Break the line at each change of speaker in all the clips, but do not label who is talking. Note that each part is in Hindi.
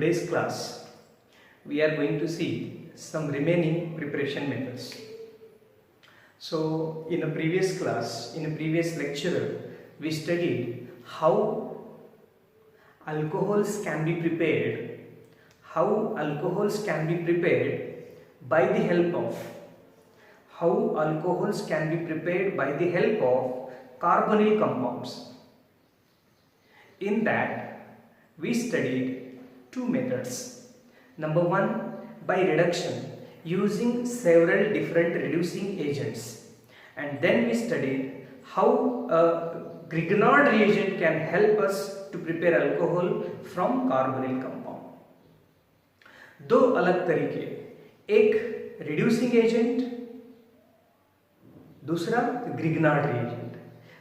today's class, we are going to see some remaining preparation methods. So, in a previous class, in a previous lecture, we studied how alcohols can be prepared, by the help of carbonyl compounds. In that, we studied two methods. Number one, by reduction using several different reducing agents, and then we studied how a Grignard reagent can help us to prepare alcohol from carbonyl compound. दो अलग तरीके, एक reducing agent, दूसरा Grignard reagent.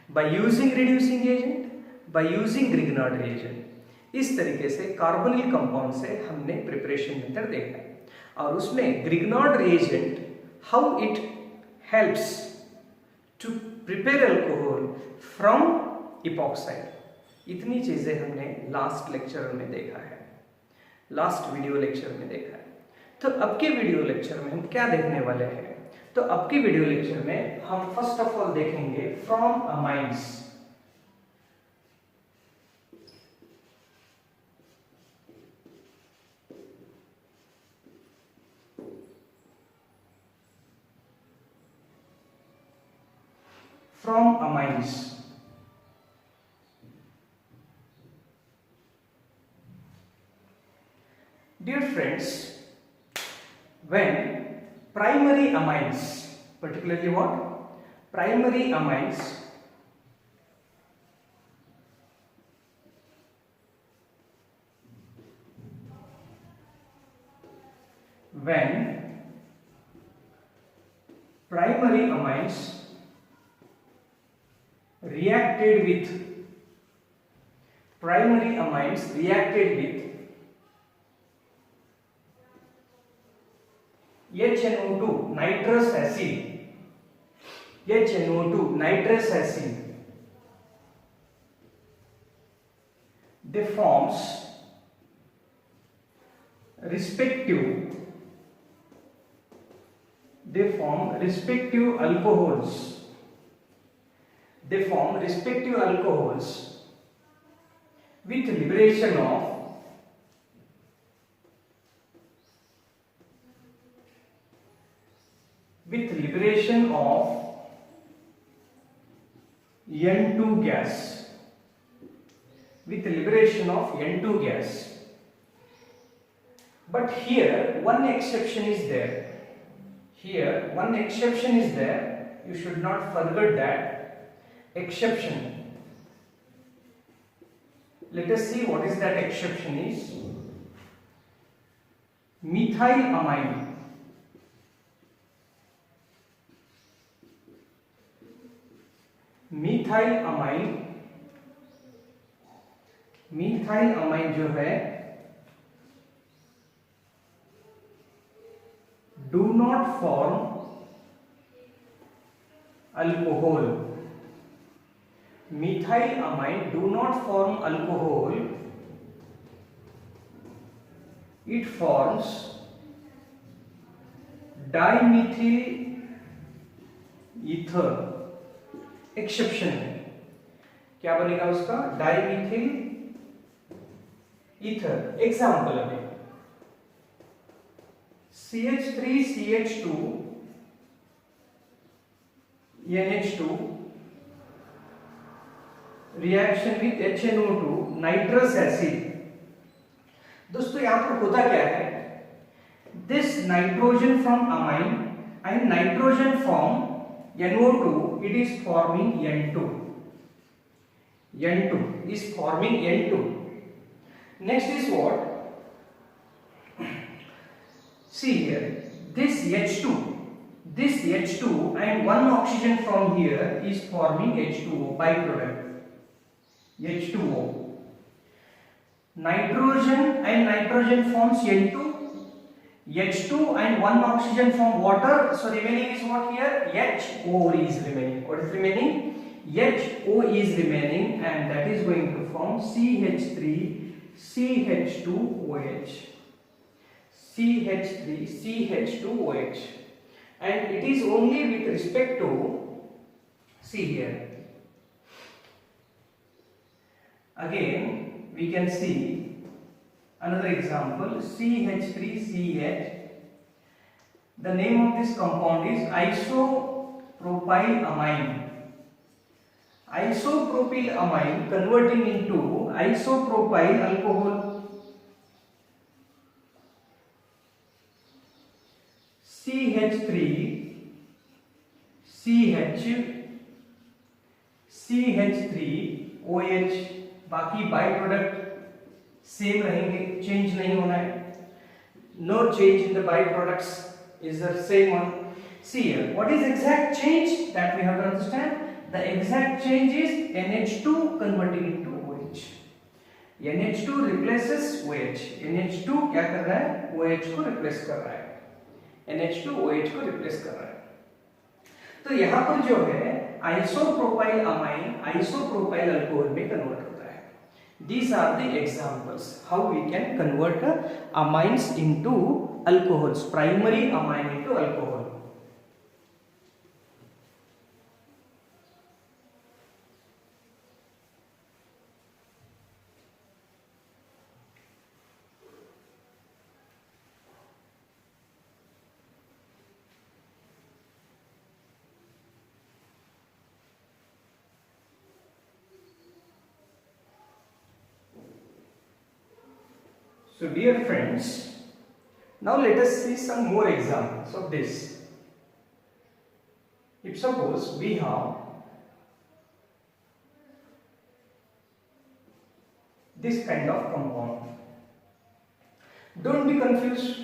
By using reducing agent, by using Grignard reagent, इस तरीके से कार्बोनिल कंपाउंड से हमने प्रिपरेशन मेथड देखा है, और उसमें Grignard reagent how it helps to prepare alcohol from epoxide. इतनी चीजें हमने लास्ट लेक्चर में देखा है, लास्ट वीडियो लेक्चर में देखा है. तो अब के वीडियो लेक्चर में हम क्या देखने वाले हैं? तो अब के वीडियो लेक्चर में हम फर्स्ट ऑफ ऑल देखेंगे from amines. From amines. Dear friends, when primary amines, particularly what? Primary amines reacted with HNO2 nitrous acid, they forms respective alcohols with liberation of N2 gas. But here one exception is there. You should not forget that exception. Let us see what is that exception is. Methylamine. methylamine जो है do not form alcohol. Methylamine do not form alcohol. It forms dimethyl ether. Exception है, क्या बनेगा उसका? डाइमिथिल ईथर. एग्जाम्पल अभी CH3CH2 NH2 reaction with HNO2 nitrous acid. दोस्तों यहां पर होता क्या है? This nitrogen from amine and nitrogen from NO2, it is forming N2 is forming N2. Next is what? See here, this H2 and one oxygen from here is forming H2O byproduct, H2O. Nitrogen and nitrogen forms N2, H2 and one oxygen from water, so remaining is what here? HO is remaining. What is remaining? HO is remaining, and that is going to form CH3 CH2OH, CH3 CH2OH, and it is only with respect to, see here, again we can see another example, CH3CH. The name of this compound is isopropylamine. Isopropylamine converting into isopropyl alcohol. CH3OH, बाकी बाई प्रोडक्ट सेम रहेंगे, चेंज नहीं होना है. No change in the byproducts, is the same one. See here, what is exact change that we have to understand? The exact change is NH2 converting into OH. NH2 replaces OH. NH2 क्या कर रहा है? OH को रिप्लेस कर रहा है. NH2 OH को रिप्लेस कर रहा है. तो यहाँ पर जो है आइसोप्रोपाइल अमाइन आइसोप्रोपाइल अल्कोहल में कन्वर्ट होता है. These are the examples how we can convert amines into alcohols, primary amine into alcohol. So dear friends, now let us see some more examples of this. If suppose we have this kind of compound, don't be confused.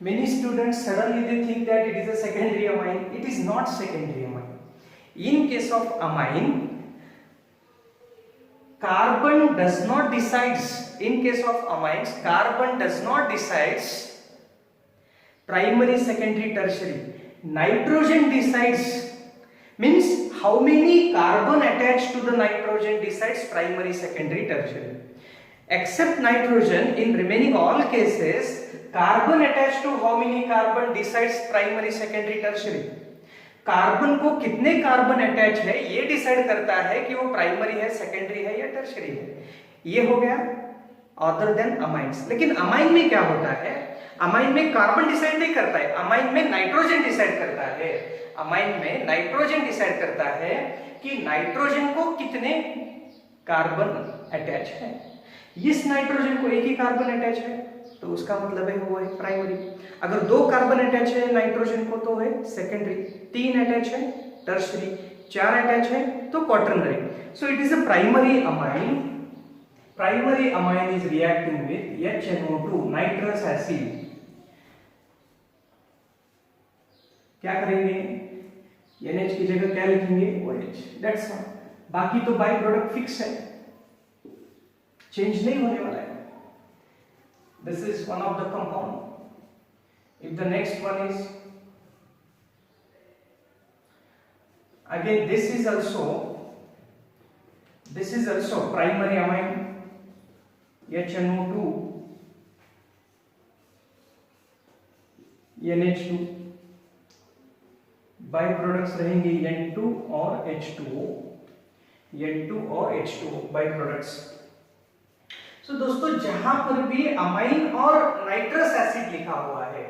Many students suddenly they think that it is a secondary amine. It is not secondary amine. In case of amine, carbon does not decides. In case of amines, carbon does not decides primary, secondary, tertiary. Nitrogen decides, means how many carbon attached to the nitrogen decides primary, secondary, tertiary. Except nitrogen, in remaining all cases, carbon attached to how many carbon decides primary, secondary, tertiary. Carbon को कितने कार्बन अटैच है ये डिसाइड करता है कि वो प्राइमरी है, सेकेंडरी है या टर्शियरी है. ये हो गया अदर देन अमाइंस. लेकिन अमाइन में क्या होता है? अमाइन में कार्बन डिसाइड नहीं करता है, अमाइन में नाइट्रोजन डिसाइड करता है. अमाइन में नाइट्रोजन डिसाइड करता है कि नाइट्रोजन को कितने कार्बन अटैच है. इस नाइट्रोजन को एक ही कार्बन अटैच है तो उसका मतलब है वो है प्राइमरी. अगर 2 कार्बन अटैच है नाइट्रोजन को तो है सेकेंडरी, 3 अटैच है टर्शियरी, 4 अटैच है तो quaternary. So it is a primary amine. Primary amine is reacting with HNO2 nitrous acid. क्या करेंगे? NH की जगह क्या लिखेंगे? OH. That's all. बाकी तो बाई प्रोडक्ट फिक्स है, चेंज नहीं होने वाला है. This is one of the compound. If the next one is again this is also primary amine HNO2 NH2. By products रहेंगे N2 और H2O. N2 और H2O बाई प्रोडक्ट्स. तो दोस्तों जहां पर भी अमाइन और नाइट्रस एसिड लिखा हुआ है,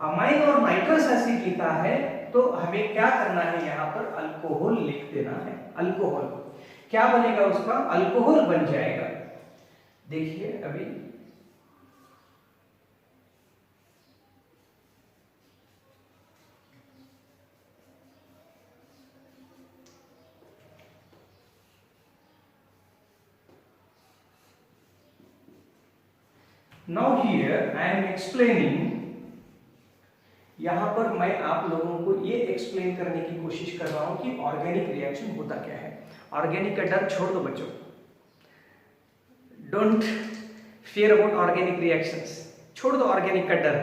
अमाइन और नाइट्रस एसिड लिखा है तो हमें क्या करना है? यहां पर अल्कोहल लिख देना है. अल्कोहल क्या बनेगा? उसका अल्कोहल बन जाएगा. देखिए अभी Now here I am explaining. यहां पर मैं आप लोगों को ये एक्सप्लेन करने की कोशिश कर रहा हूं कि ऑर्गेनिक रिएक्शन होता क्या है. ऑर्गेनिक का डर छोड़ दो बच्चों. Don't fear about organic reactions. छोड़ दो ऑर्गेनिक का डर.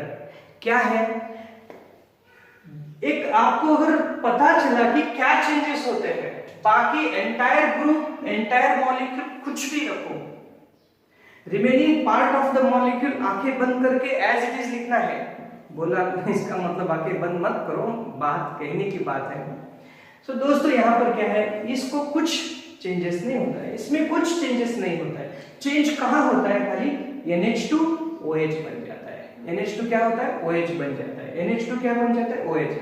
क्या है? एक आपको अगर पता चला कि क्या चेंजेस होते हैं, बाकी एंटायर ग्रुप, एंटायर मॉलिक्यूल कुछ भी रखो, remaining part of the molecule आंखें बंद करके एज इट इज लिखना है। बोला इसका मतलब आंखें बंद मत करो, बात कहने की बात है। सो दोस्तों यहाँ पर क्या है, इसको कुछ चेंजेस नहीं होता है, इसमें कुछ चेंजेस नहीं होता है। चेंज कहाँ होता है, खाली NH2OH बन जाता है। NH2 क्या होता है, OH बन जाता है। NH2 क्या बन जाता है, OH।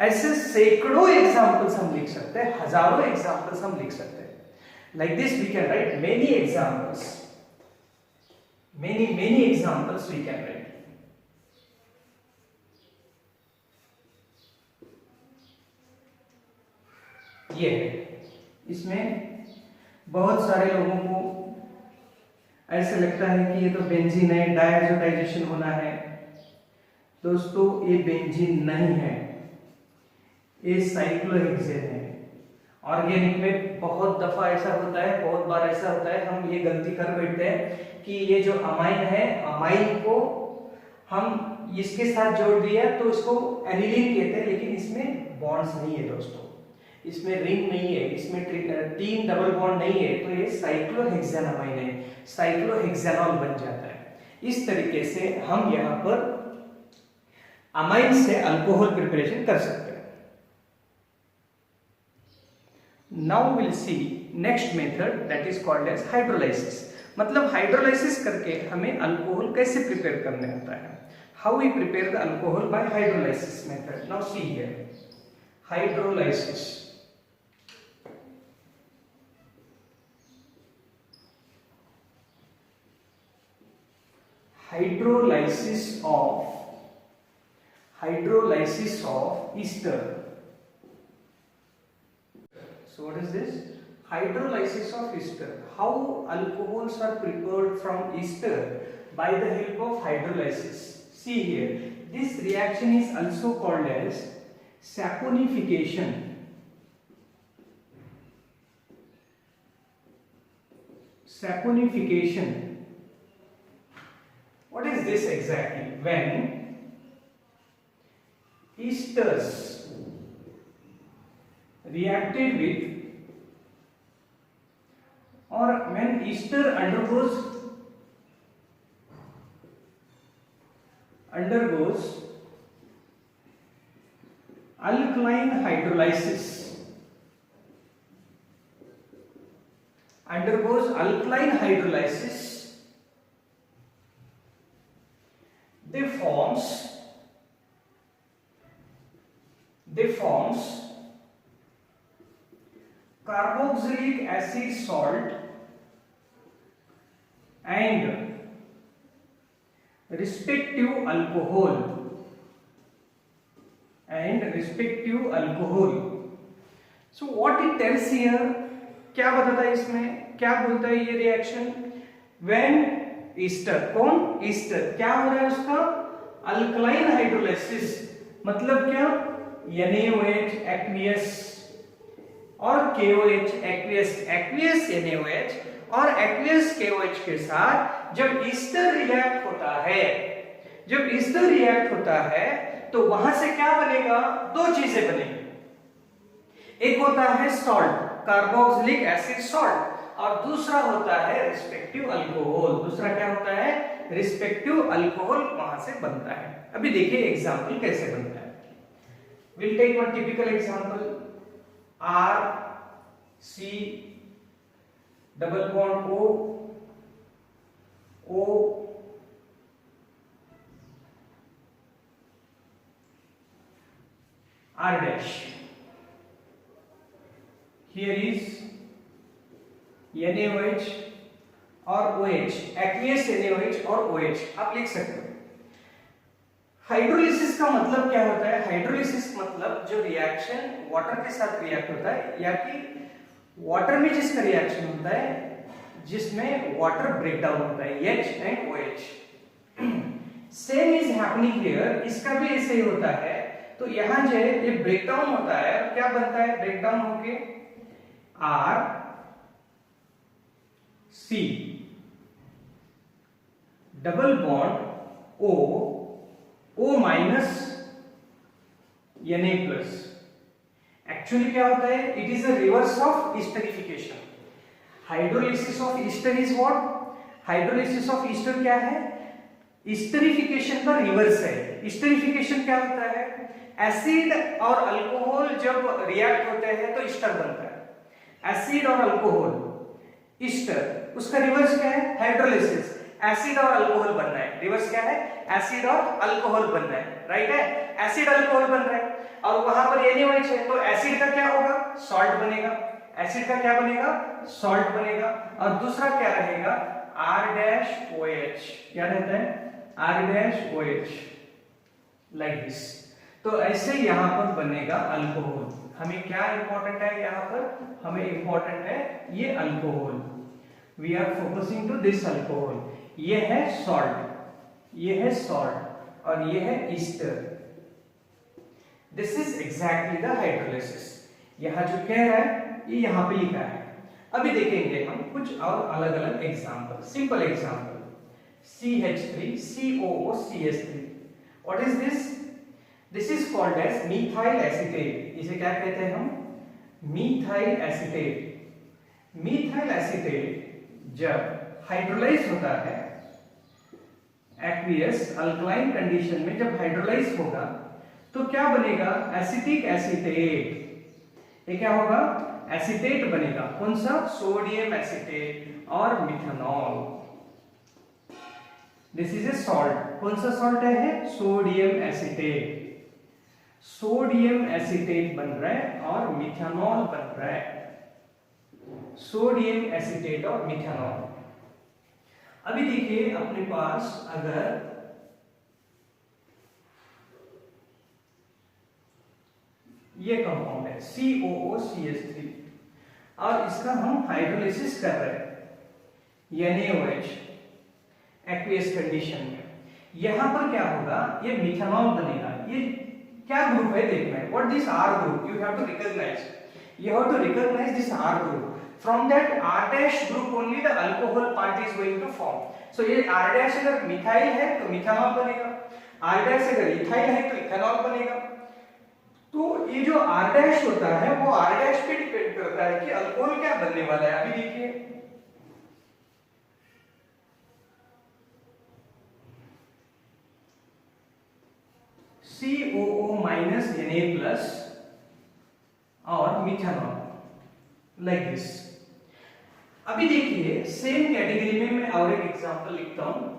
ऐसे सैकड़ों एग्जांपल्स हम लिख सकते हैं, हजारों एग्जांपल्स हम लिख सकते हैं। Like this we can write many examples, many examples we can write. ये है, इसमें बहुत सारे लोगों को ऐसे लगता है कि ये तो बेंजीन है, डायजोटाइजेशन होना है। दोस्तों ये बेंजीन नहीं है, ये साइक्लोहेक्सेन है। ऑर्गेनिक में बहुत दफा ऐसा होता है, बहुत बार ऐसा होता है, हम ये गलती कर बैठते हैं कि ये जो अमाइन है, अमाइन को हम इसके साथ जोड़ दिया तो इसको एनिलीन कहते हैं, लेकिन इसमें बॉन्ड्स नहीं है दोस्तों, इसमें रिंग नहीं है, इसमें 3 डबल बॉन्ड नहीं है, तो ये साइक्लोहेक्सेन अमाइन है, साइक्लोहेक्सेनॉल बन जाता है। इस तरीके से हम यहाँ पर अमाइन से अल्कोहल प्रिपरेशन कर सकते हैं। Now we'll see next method that is called as hydrolysis। मतलब हाइड्रोलाइसिस करके हमें अल्कोहल कैसे प्रिपेयर करने होता है। How we prepare the alcohol by hydrolysis method। Now see here, hydrolysis। Hydrolysis of ester। So what is this? Hydrolysis of ester. How alcohols are prepared from ester by the help of hydrolysis. See here, this reaction is also called as saponification. Saponification. What is this exactly? When esters reacted with, or when ester undergoes alkaline hydrolysis, they forms carboxylic acid salt and respective alcohol, So what it tells here, क्या बताता है इसमें, क्या बोलता है ये रिएक्शन? When ester, कौन ester, क्या हो रहा है उसका अल्कलाइन हाइड्रोलाइसिस, मतलब क्या NaOH एक्वियस और KOH एक्वियस NaOH और एक्वियस KOH के साथ जब ईस्टर रिएक्ट होता है तो वहां से क्या बनेगा, दो चीजें बनेगी। एक होता है सॉल्ट, कार्बोक्सिलिक एसिड सॉल्ट, और दूसरा होता है रिस्पेक्टिव अल्कोहल। दूसरा क्या होता है, रिस्पेक्टिव अल्कोहल वहां से बनता है। अभी देखिए एग्जांपल कैसे बनता है। Will take one typical example, RC double bond O R dash, here is NaOH और OH, एक्वियस NaOH और OH आप लिख सकते हो। हाइड्रोलिसिस का मतलब क्या होता है? हाइड्रोलिसिस मतलब जो रिएक्शन वाटर के साथ रिएक्ट होता है, या कि वाटर में जिसका रिएक्शन होता है जिसमें वाटर ब्रेकडाउन होता है, H and OH। Same is happening here, इसका भी ऐसे ही होता है। तो यहां जो है ये ब्रेकडाउन होता है, क्या बनता है ब्रेकडाउन होके RC double bond O minus Na plus. Actually क्या होता है, it is a reverse of esterification. Hydrolysis of ester is what? Hydrolysis of ester क्या है? ईस्टरिफिकेशन का रिवर्स है। ईस्टरिफिकेशन क्या होता है? एसिड और अल्कोहल जब रिएक्ट होते हैं तो ईस्टर बनता है। एसिड और अल्कोहल, ईस्टर, उसका रिवर्स क्या है? हाइड्रोलिसिस। एसिड और अल्कोहल बनना है, रिवर्स क्या है? एसिड और अल्कोहल बनना है, राइट है? एसिड अल्कोहल बन रहा है और वहां पर NaOH है, तो एसिड का क्या होगा? सॉल्ट बनेगा। एसिड का क्या बनेगा? सॉल्ट बनेगा। और दूसरा क्या रहेगा? R-OH। क्या रहता है? R-OH, like this. तो ऐसे यहां पर बनेगा अल्कोहल। हमें क्या इंपॉर्टेंट है यहां पर? हमें इंपॉर्टेंट है ये alcohol. We are focusing to this alcohol. ये है सॉल्ट, ये है सॉल्ट और ये है ester. This is exactly the hydrolysis. यहां जो कह रहा है ये यहां पे लिखा है। अभी देखेंगे हम कुछ और अलग अलग example. Simple example, CH3 COO CH3। What is this? This is called as methyl acetate. इसे क्या कहते हैं हम? Methyl acetate. मीथाइल एसीटेट जब हाइड्रोलाइज होता है एक्वियस अल्कलाइन कंडीशन में, जब हाइड्रोलाइज होगा तो क्या बनेगा? Acetic acetate. ये क्या होगा? एसीटेट बनेगा। कौन सा? सोडियम एसीटेट और methanol. This is a salt. कौन सा सॉल्ट है? Sodium acetate. सोडियम एसीटेट बन रहा है और मिथेनॉल बन रहा है। सोडियम एसीटेट और मिथेनॉल। अभी देखिए अपने पास अगर ये कंपाउंड है COOCH3 और इसका हम हाइड्रोलिसिस कर रहे हैं NaOH एक्वियस कंडीशन में, यहां पर क्या होगा? ये मिथेनॉल बनेगा। ये क्या ग्रुप है देखना है? What this R group? You have to recognize, you have to recognize this R group. From that R dash group only the alcohol part is going to form. So ये R dash अगर मिथाइल है तो मिथेनॉल बनेगा, R dash अगर इथाइल है तो इथेनॉल बनेगा। तो ये जो R dash होता है वो R dash पे डिपेंड करता है कि अल्कोहल क्या बनने वाला है। अभी देखिए COO minus Na plus और मिथेनॉल, लाइक दिस। अभी देखिए सेम कैटेगरी में मैं और एक एग्जांपल लिखता हूं।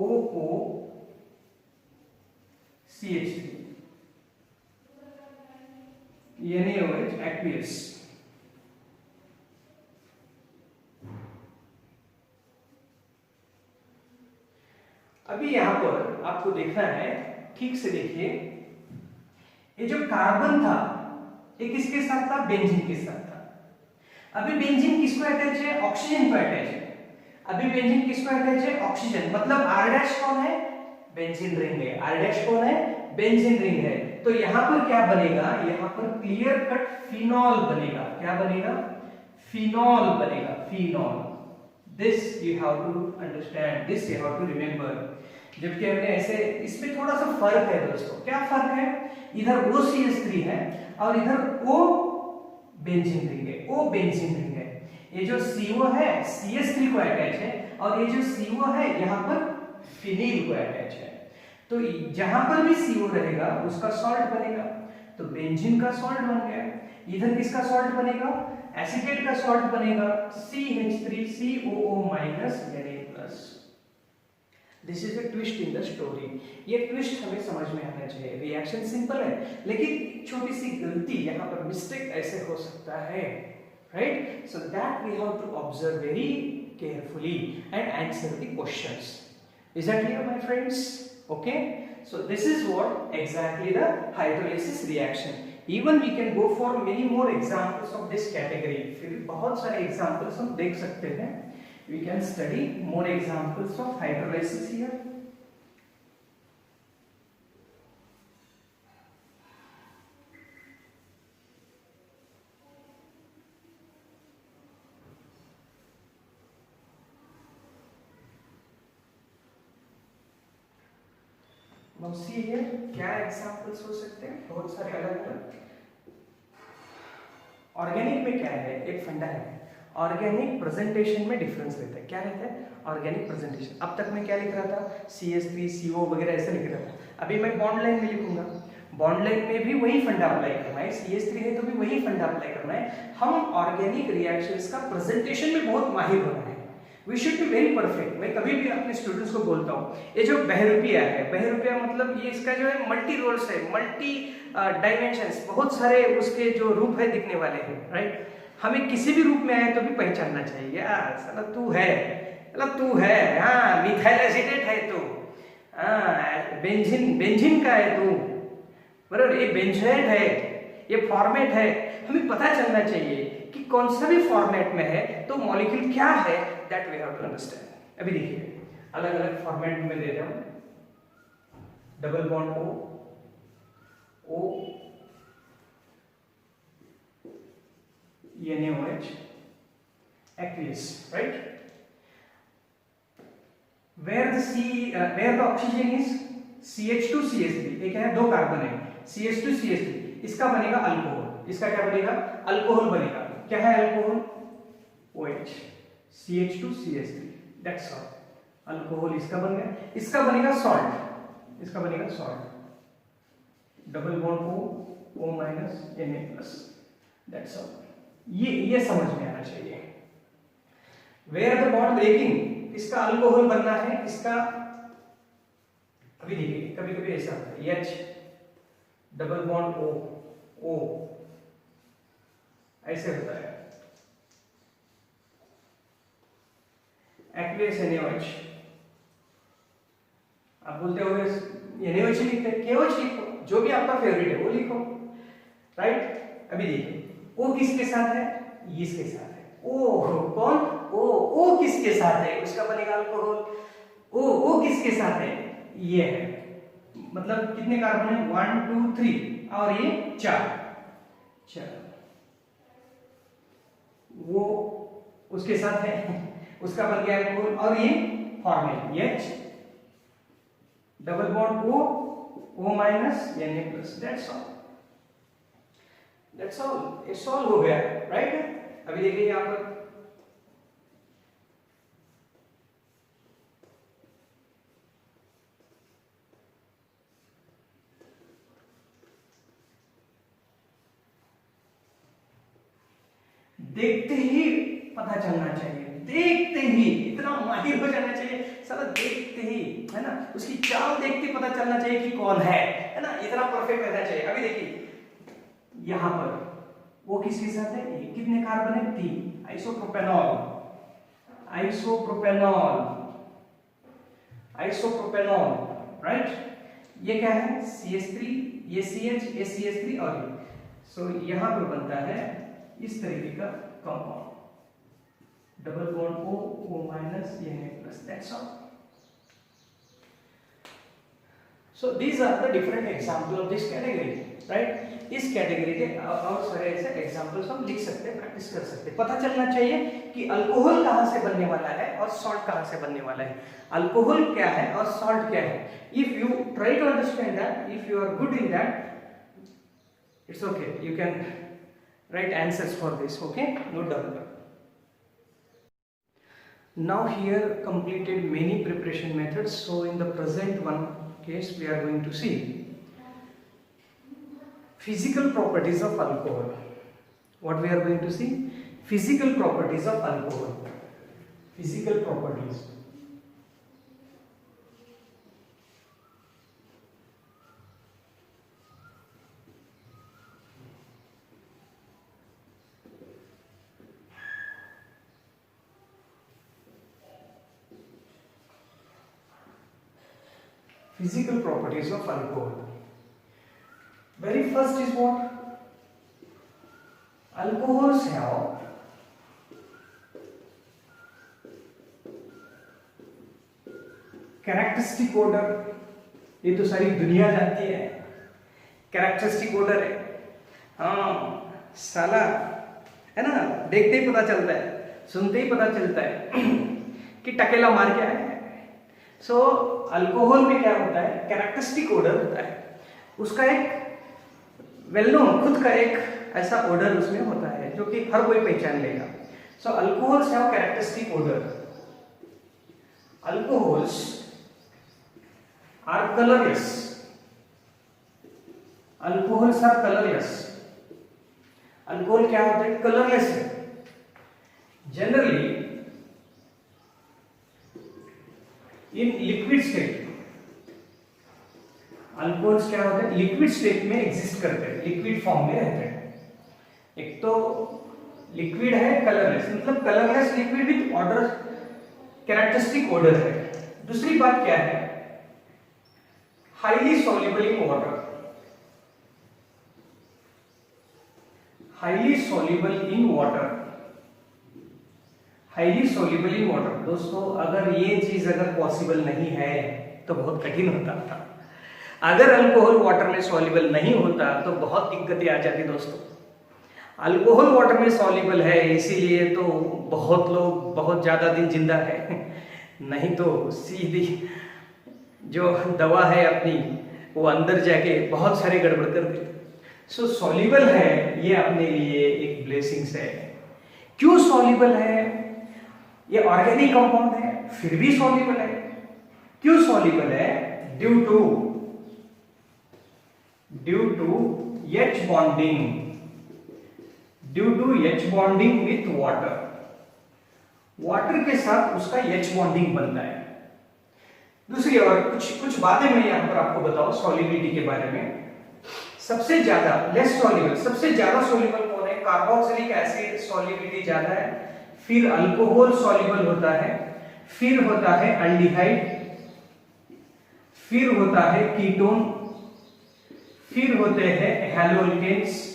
OOCH3 NaOH aqueous। अभी यहां पर आपको देखना है, ठीक से देखिए, ये जो कार्बन था ये किसके साथ था? बेंजीन के साथ था। अभी बेंजीन किसको अटैच है? ऑक्सीजन को अटैच है। अभी बेंजीन किसको अटैच है? ऑक्सीजन। मतलब R डैश कौन है? बेंजीन रिंग है। R डैश कौन है? बेंजीन रिंग है। तो यहां पर क्या बनेगा? यहां पर क्लियर कट फिनॉल बनेगा। क्या बनेगा? फिनॉल बनेगा, phenol. This you have to understand, this you have to remember. जबकि हमने ऐसे, इसमें थोड़ा सा फर्क है दोस्तों। क्या फर्क है? इधर OCH3 है और इधर O बेंजीन रिंग है, O बेंजीन रिंग है। ये जो CO है CH3 को अटैच है और ये जो CO है यहाँ पर फिनील को अटैच है। तो जहां पर भी CO रहेगा उसका सॉल्ट बनेगा। तो बेंजीन का सॉल्ट बन गया। इधर किसका सॉल्ट बनेगा? एसीटेट का सॉल्ट बनेगा CH3COO minus Na+। This is a twist in the story. ये ट्विस्ट हमें समझ में आना चाहिए। रिएक्शन सिंपल है लेकिन छोटी सी गलती यहाँ पर, मिस्टेक ऐसे हो सकता है, right? So that we have to observe very carefully and answer the questions. Is that clear my friends? Okay, so this is what exactly the hydrolysis reaction. Even we can go for many more examples of this category. फिर बहुत सारे एग्जांपल्स हम देख सकते हैं। We can study more examples of hydrolysis here. Now see here क्या एग्जांपल्स हो सकते हैं, बहुत सारे अलग अलग। ऑर्गेनिक में क्या है, एक फंडा है, ऑर्गेनिक प्रेजेंटेशन में डिफरेंस रहता है। क्या रहता है? Organic presentation. अब तक मैं क्या लिख रहा था, CH3 CO वगैरह ऐसे लिख रहा था। अभी मैं बॉन्ड लाइन में लिखूंगा, बॉन्ड लाइन में भी वही फंडा अप्लाई करना है, CH3 है तो भी वही फंडा अप्लाई करना है। हम ऑर्गेनिक रिएक्शंस का प्रेजेंटेशन में बहुत माहिर होना है, we should be very perfect. मैं कभी भी अपने स्टूडेंट्स को बोलता हूँ, ये जो बहरूपिया है, बहरूपिया मतलब ये इसका जो है मल्टी रोल्स है, मल्टी डायमेंशंस, बहुत सारे उसके जो रूप है दिखने वाले हैं, राइट। हमें किसी भी रूप में आए तो भी पहचानना चाहिए, साला तू है, मतलब तू है, हाँ मिथाइल एसिडेट है तू, हाँ बेंजीन का है तू, बराबर, ये बेंजोएट है, ये फॉर्मेट है। हमें पता चलना चाहिए कि कौन सा भी फॉर्मेट में है तो मॉलिक्यूल क्या है, that we have to understand. अभी देखिए अलग अलग फॉर्मेट में दे रहा हूं, double bond O NaOH aqueous, right? Where the oxygen is CH2 CH3, एक है, दो कार्बन है, CH2 CH3, इसका बनेगा अल्कोहल, इसका क्या बनेगा, अल्कोहल बनेगा। क्या है alcohol? OH CH2 CH3, that's all, alcohol इसका बन गया। इसका बनेगा सॉल्ट, इसका बनेगा salt, double bond O minus Na+, that's all. ये समझ में आना चाहिए। वेयर द बॉन्ड ब्रेकिंग, इसका अल्कोहल बनना है, इसका अभी देखिए कभी कभी ऐसा होता है, H डबल बॉन्ड O ऐसे होता है, एक्वियस NaOH। आप बोलते हो NaOH लिखते हैं, KOH लिखो, जो भी आपका फेवरेट है वो लिखो, राइट। अभी देखिए O किसके साथ है, इसके साथ है। O कौन, O किसके साथ है, उसका बनेगा अल्कोहल। O किसके साथ है, ये है, मतलब कितने कार्बन है, 1 2 3 और ये 4, वो उसके साथ है, उसका बन गया अल्कोहल। और ये format H double bond O minus Na+, that's all, ये सॉल्व हो गया, राइट। अभी देखिए यहां पर देखते ही पता चलना चाहिए, देखते ही इतना माहिर हो जाना चाहिए, साला देखते ही, है ना, उसकी चाल देखते पता चलना चाहिए कि कौन है ना, इतना परफेक्ट रहना चाहिए। अभी देखिए यहां पर वो किसके साथ है, ये कितने कार्बन है, 3, आइसोप्रोपेनॉल, राइट। ये क्या है, CH3, ये CH, ये CH3 और ये, सो यहां पर बनता है इस तरीके का compound, double bond O minus Na+, that's all. So these are the different example of this category, right? इस कैटेगरी के और सारे ऐसे एग्जांपल्स हम लिख सकते हैं, प्रैक्टिस कर सकते हैं। पता चलना चाहिए कि अल्कोहल कहाँ से बनने वाला है और सॉल्ट कहाँ से बनने वाला है, अल्कोहल क्या है और सॉल्ट क्या है। If you try to understand that, if you are good in that, it's okay, you can write answers for this, okay, no doubt. Now here completed many preparation methods, so in the present one case we are going to see physical properties of alcohol. What we are going to see, physical properties of alcohol, physical properties. Physical properties of alcohol. Very first is what? Alcohols have characteristic odor. ये तो सारी दुनिया जानती है, characteristic odor है, हाँ साला, है ना, देखते ही पता चलता है, सुनते ही पता चलता है कि टकेला मार के आए हैं, सो अल्कोहल में क्या होता है, कैरेक्टरिस्टिक ओडर होता है, उसका एक वेल नोन खुद का एक ऐसा ओडर उसमें होता है जो कि हर कोई पहचान लेगा। So alcohols have characteristic odour. Alcohols are colourless. Alcohols are colourless. Alcohol क्या होता है, कलरलेस है। Generally in liquid state, alcohols क्या होते हैं, लिक्विड स्टेट में एग्जिस्ट करते हैं, लिक्विड फॉर्म में रहते हैं। एक तो लिक्विड है कलरलेस, मतलब colourless liquid with order, characteristic order है। दूसरी बात क्या है, highly soluble in water. Highly soluble in water. Highly soluble in water. दोस्तों अगर ये चीज अगर पॉसिबल नहीं है तो बहुत कठिन होता था। अगर अल्कोहल वाटर में सॉल्युबल नहीं होता तो बहुत दिक्कतें आ जाती दोस्तों। अल्कोहल वाटर में सॉल्युबल है इसीलिए तो बहुत लोग बहुत ज़्यादा दिन जिंदा है, नहीं तो सीधी जो दवा है अपनी वो अंदर जाके बहुत सारे गड़बड़ कर देते। सो सॉल्युबल है ये अपने लिए एक ब्लेसिंग्स है। क्यों सॉल्युबल है, ये ऑर्गेनिक कंपाउंड है फिर भी सॉल्युबल है। क्यों सॉल्युबल है, due to H bonding, due to H bonding with water. Water के साथ उसका H बॉन्डिंग बनता है। दूसरी और कुछ बातें मैं यहां पर आपको बताऊं सॉल्युबिलिटी के बारे में। सबसे ज्यादा लेस सॉल्युबल, सबसे ज्यादा सॉल्युबल कौन है, कार्बोक्सिलिक एसिड सॉल्युबिलिटी ज्यादा है, फिर अल्कोहल सॉल्युबल होता है, फिर होता है एल्डिहाइड, फिर होता है कीटोन, फिर होते हैं हैलोअल्केन्स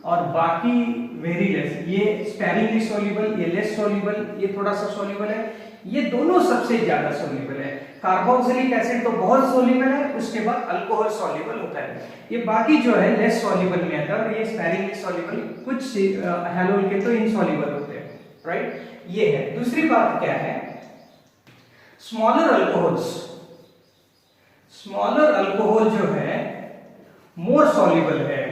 और बाकी वेरी लेस। ये स्पैरिंगली सॉल्युबल, ये लेस सॉल्युबल, ये थोड़ा सा सॉल्युबल है, ये दोनों सबसे ज्यादा सॉल्युबल है। कार्बोक्सिलिक एसिड तो बहुत सॉल्युबल है, उसके बाद अल्कोहल सॉल्युबल होता है। ये बाकी जो है लेस सॉल्युबल में आता है और ये स्पैरिंगली सॉल्युबल, कुछ हैलोअल्केन तो इनसॉल्युबल होते हैं, राइट। ये है। दूसरी बात क्या है, स्मॉलर अल्कोहल्स, स्मॉलर अल्कोहल जो है मोर सॉल्युबल है।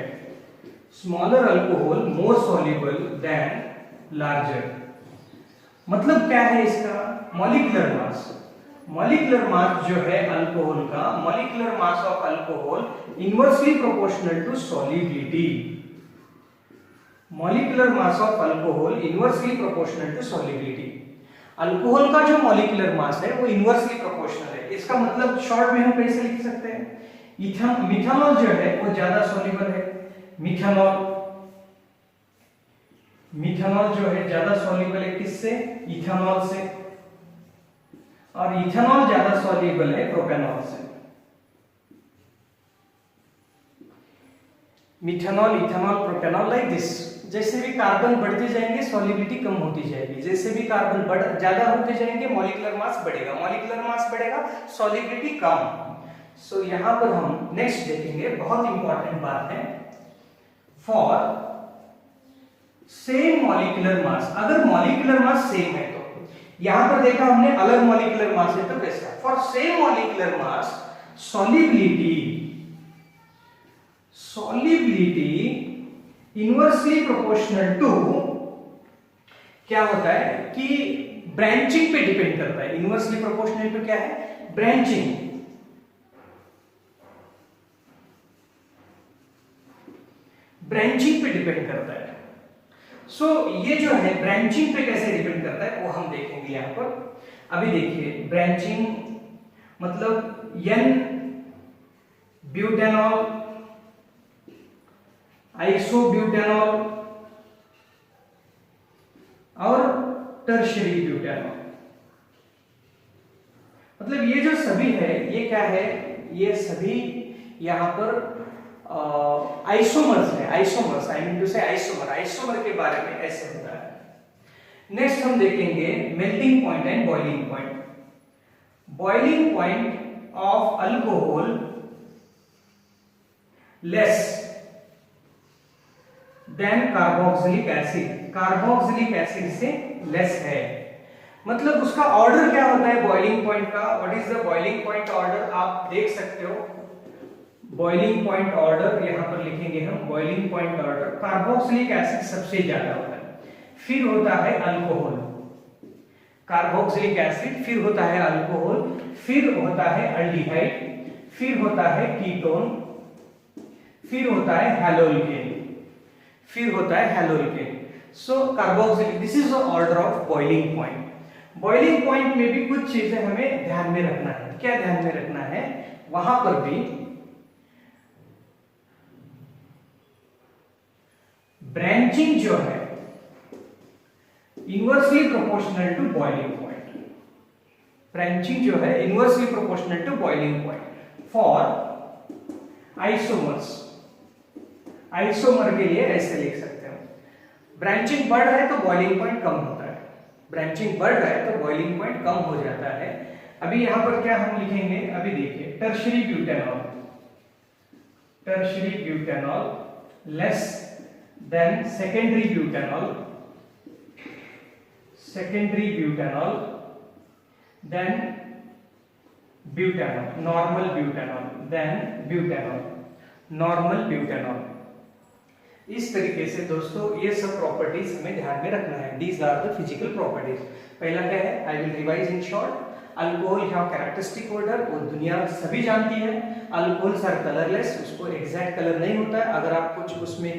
स्मॉलर अल्कोहल मोर सॉल्युबल देन लार्जर। मतलब क्या है इसका, मॉलिक्यूलर मास। मॉलिक्यूलर मास जो है अल्कोहल का, molecular mass of alcohol inversely proportional to solubility. Molecular mass of alcohol inversely proportional to solubility. Alcohol का जो मॉलिक्यूलर मास है वो इनवर्सली प्रोपोर्शनल है। इसका मतलब शॉर्ट में हम कैसे लिख सकते हैं, मिथानॉल जो है वो ज्यादा सॉल्युबल है। मिथानॉल जो है ज्यादा सॉल्युबल है किससे, इथेनॉल से, और इथेनॉल ज्यादा सॉल्युबल है प्रोपेनॉल से। Methanol, ethanol, propanol like this. जैसे भी कार्बन बढ़ते जाएंगे सॉल्युबिलिटी कम होती जाएगी, जैसे भी कार्बन ज्यादा होते जाएंगे मॉलिक्यूलर मास बढ़ेगा, मॉलिक्यूलर मास बढ़ेगा सॉल्युबिलिटी कम। सो यहां पर हम नेक्स्ट देखेंगे, बहुत इंपॉर्टेंट बात है, फॉर सेम मॉलिक्यूलर मास। अगर मॉलिक्यूलर मास सेम है तो यहां पर देखा हमने अलग मॉलिक्यूलर मास है तो कैसा, for same molecular mass solubility inversely proportional to, क्या होता है कि ब्रांचिंग पे डिपेंड करता है। इनवर्सली प्रोपोर्शनल टू क्या है, ब्रांचिंग। ब्रांचिंग पे डिपेंड करता है। सो ये जो है ब्रांचिंग पे कैसे डिपेंड करता है वो हम देखेंगे यहां पर। अभी देखिए ब्रांचिंग मतलब एन ब्यूटेनॉल, आइसोब्यूटेनॉल और टर्शियरी ब्यूटेनॉल। मतलब ये जो सभी है ये क्या है, ये सभी यहां पर आइसोमर्स है। आइसोमर्स, आई मीन टू से आइसोमर, आइसोमर के बारे में ऐसे होता है। नेक्स्ट हम देखेंगे melting point and boiling point. Boiling point of alcohol less than carboxylic acid, carboxylic acid से लेस है। मतलब उसका ऑर्डर क्या होता है बॉइलिंग पॉइंट का, what is the boiling point order, आप देख सकते हो बॉइलिंग पॉइंट ऑर्डर यहां पर लिखेंगे हम। Boiling point order, carboxylic acid सबसे ज्यादा होता है, फिर होता है अल्कोहल, कार्बोक्सिलिक एसिड, फिर होता है अल्कोहल, फिर होता है अल्डिहाइड, फिर होता है कीटोन, फिर होता है हैलोल्केन, फिर होता है haloalkane. So carboxylic, this is the order of boiling point. Boiling point में भी कुछ चीजें हमें ध्यान में रखना है। क्या ध्यान में रखना है, वहां पर भी ब्रांचिंग जो है inversely proportional to boiling point, branching जो है inversely proportional to boiling point for isomers. Isomer के लिए ऐसे लिख सकते हो, ब्रांचिंग बढ़ रहा है तो बॉइलिंग पॉइंट कम होता है, ब्रांचिंग बढ़ रहा है तो बॉइलिंग पॉइंट कम हो जाता है। अभी यहां पर क्या हम लिखेंगे, अभी देखिए tertiary butanol, tertiary butanol less than secondary butanol, secondary butanol, then butanol, normal butanol, then butanol, normal butanol। इस तरीके से दोस्तों ये सब प्रॉपर्टीज हमें ध्यान में रखना है। These are the physical properties. पहला क्या है, I will revise in short. Alcohol have characteristic odour, वो दुनिया सभी जानती है। अल्कोहल्स आर कलरलेस, उसको एग्जैक्ट कलर नहीं होता है। अगर आप कुछ उसमें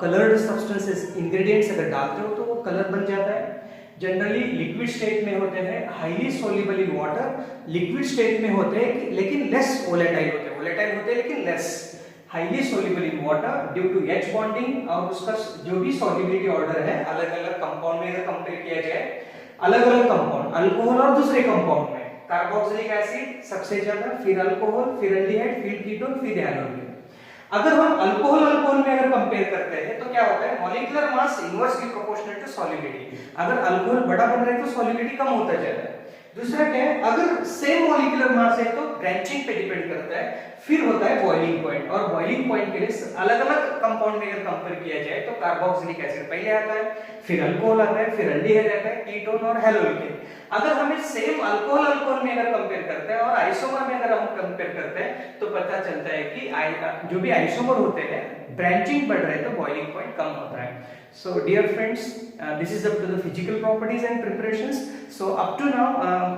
कलर्ड सब्सटेंसेस इंग्रेडिएंट्स अगर डालते हो तो वो कलर बन जाता है। जनरली लिक्विड स्टेट में होते हैं, highly soluble in water, liquid state में होते हैं लेकिन लेस वोलेटाइल होते हैं, वोलेटाइल होते हैं लेकिन less, highly soluble in water due to H bonding. और उसका जो भी सॉल्युबिलिटी ऑर्डर है अलग अलग कंपाउंड में अगर कंपेयर किया जाए, अलग अलग कंपाउंड अल्कोहल और दूसरे कंपाउंड में, कार्बोक्सिलिक एसिड सबसे ज्यादा, फिर अल्कोहल, फिर एल्डिहाइड, फिर कीटोन, फिर हैलोजन। अगर हम अल्कोहल में अगर कंपेयर करते हैं तो क्या होता है, molecular mass inversely proportional to solubility. अगर अल्कोहल बड़ा बन रहा है तो सॉल्युबिलिटी कम होता जाता है। दूसरा क्या है, अगर सेम मॉलिक्यूलर मास है तो ब्रांचिंग पे डिपेंड करता है। फिर होता है बॉइलिंग पॉइंट, और बॉइलिंग पॉइंट के लिए अलग अलग कंपाउंड में अगर कंपेयर किया जाए तो कार्बोक्सिलिक एसिड पहले आता है, फिर अल्कोहल आता है, फिर एल्डिहाइड आता है, कीटोन और हैलोजन। अगर हमें सेम अल्कोहल में अगर कंपेयर करते हैं और आइसोमर में अगर हम कंपेयर करते हैं तो पता चलता है कि जो भी आइसोमर होते हैं ब्रांचिंग बढ़ रहा है तो बॉइलिंग पॉइंट कम होता है। So dear friends, this is up to the physical properties and preparations. So up to now,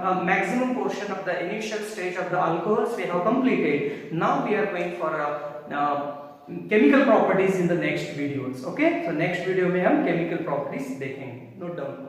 a maximum portion of the initial stage of the alcohols we have completed. Now we are going for chemical properties in the next videos. Okay? So next video में हम chemical properties देखेंगे. Note down.